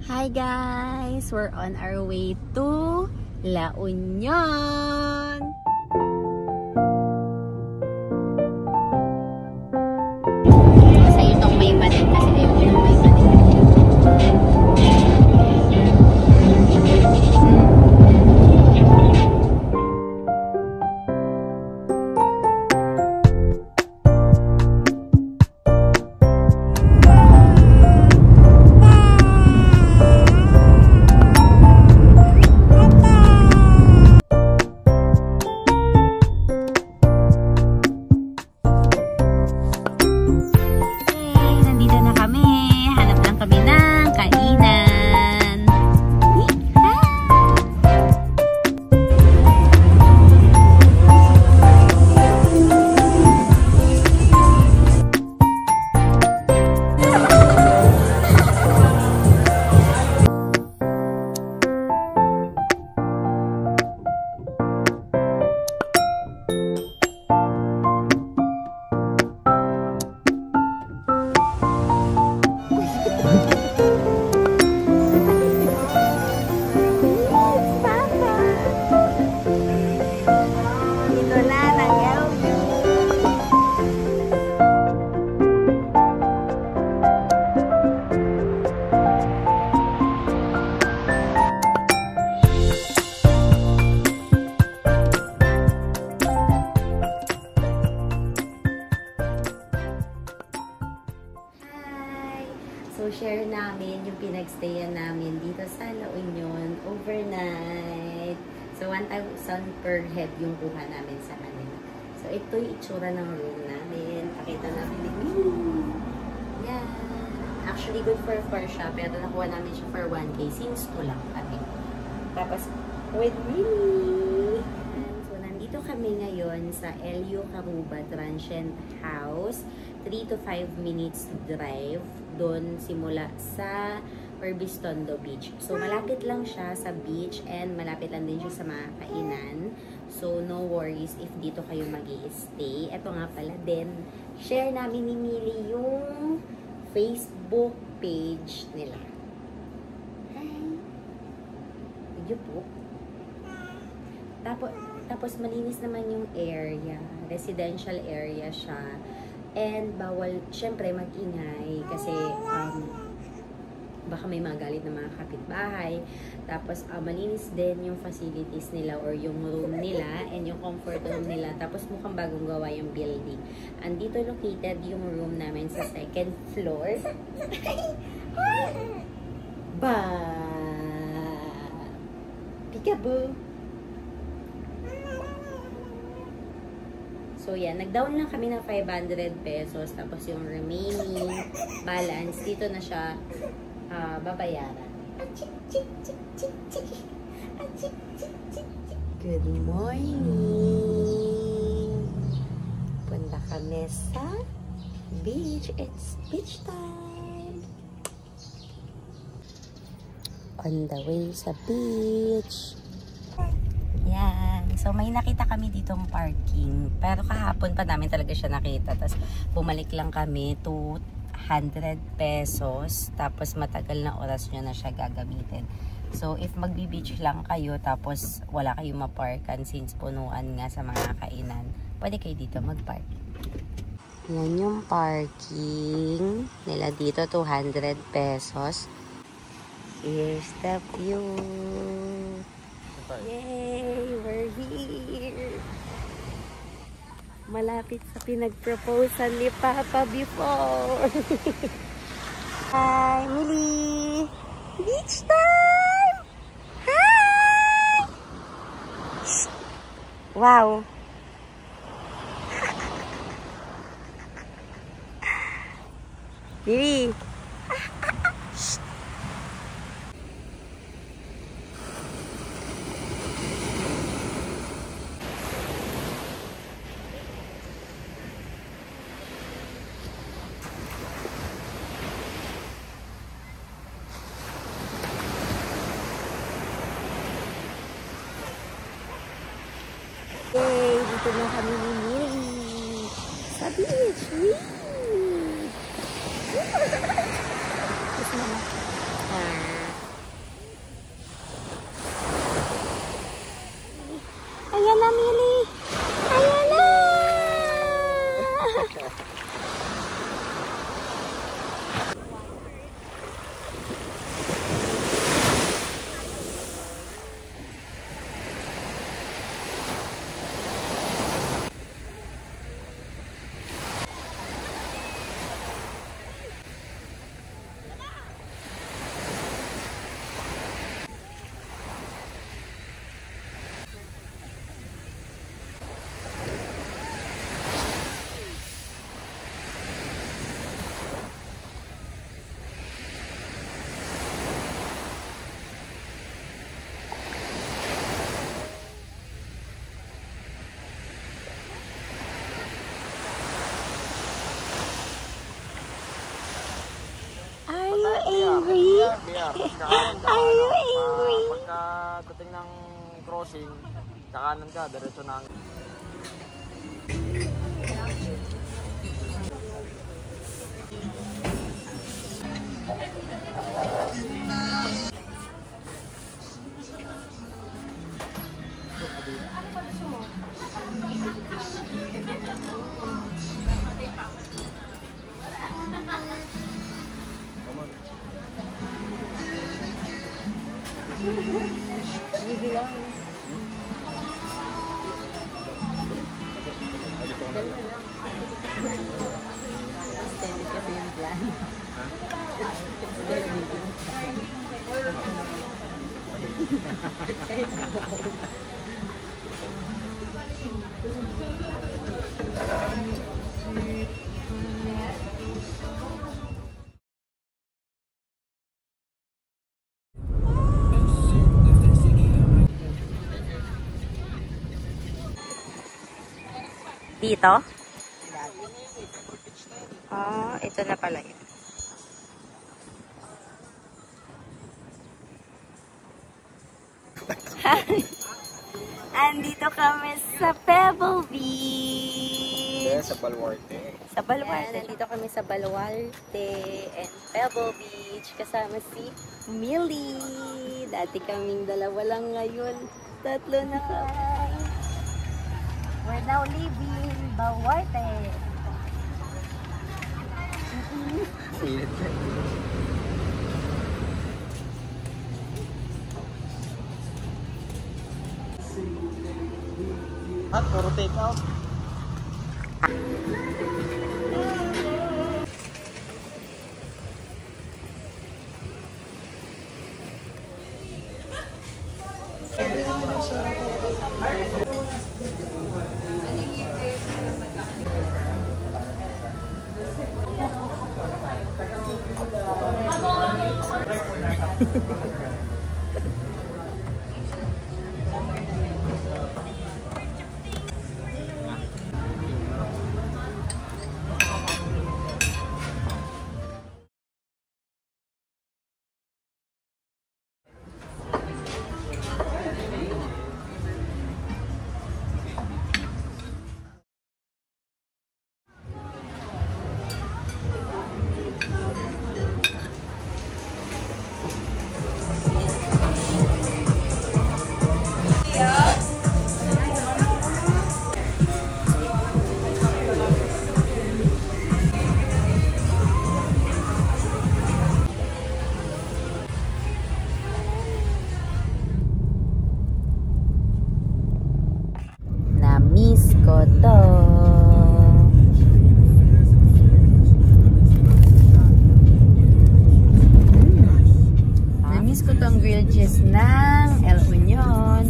Hi guys! We're on our way to La Union! Sa'yo itong may manin kasi kayo may manin. So, share namin yung pinagstayan namin dito sa La Union overnight. So, 1,000 per head yung kuha namin sa kanila. So, ito yung itsura ng room namin. Pakita namin ni Millie. Yan. Actually, good for siya. Pero nakuha namin siya for 1K since 2 lang kami. Tapos, with Millie. So, nandito kami ngayon sa LU Caruba Transient House. 3 to 5 minutes drive doon simula sa Urbistondo Beach. So, malapit lang siya sa beach and malapit lang din siya sa mga kainan. So, no worries if dito kayo mag-i-stay. Ito nga pala din, share namin ni Millie yung Facebook page nila. Hi! Video po. Tapos malinis naman yung area. Residential area siya. And bawal, syempre, mag-ingay kasi baka may magalit na mga kapitbahay. Tapos, malinis din yung facilities nila or yung room nila and yung comfort room nila. Tapos, mukhang bagong gawa yung building. Andito located yung room namin sa 2nd floor. Ba! Peekaboo! So, yan. Nag-down lang kami ng 500 pesos. Tapos, yung remaining balance, dito na siya babayaran. Good morning! Punta kami sa beach. It's beach time! On the way sa beach. Yan. So, may nakita kami ditong parking. Pero kahapon pa namin talaga siya nakita. Tapos, bumalik lang kami to 100 pesos. Tapos, matagal na oras nyo na siya gagamitin. So, if magbi-beach lang kayo, tapos wala kayong maparkan since punuan nga sa mga kainan, pwede kayo dito mag-park. Yan yung parking nila dito, 200 pesos. Here's the view. Yay! We're here! Malapit sa pinag-proposean ni Papa before. Hi, Millie! Beach time! Hi! Wow! Millie! Yay! Dito na kami ni Millie sa beach. Gusto mo na? Yeah, kakanan ka. Pagkadating ng crossing, kakanan ka, diretso na. Dito? Ito na pala yun. Andito kami sa Pebble Beach. Yeah, sa Baluarte. Sa Baluarte. Nandito kami sa Baluarte and Pebble Beach. Kasama si Millie. Dati kaming dalawa lang ngayon. Tatlo na kami. We're now leaving Baluarte. At puro take out. Na-miss ko to. Na-miss ko tong grilled cheese ng El Union.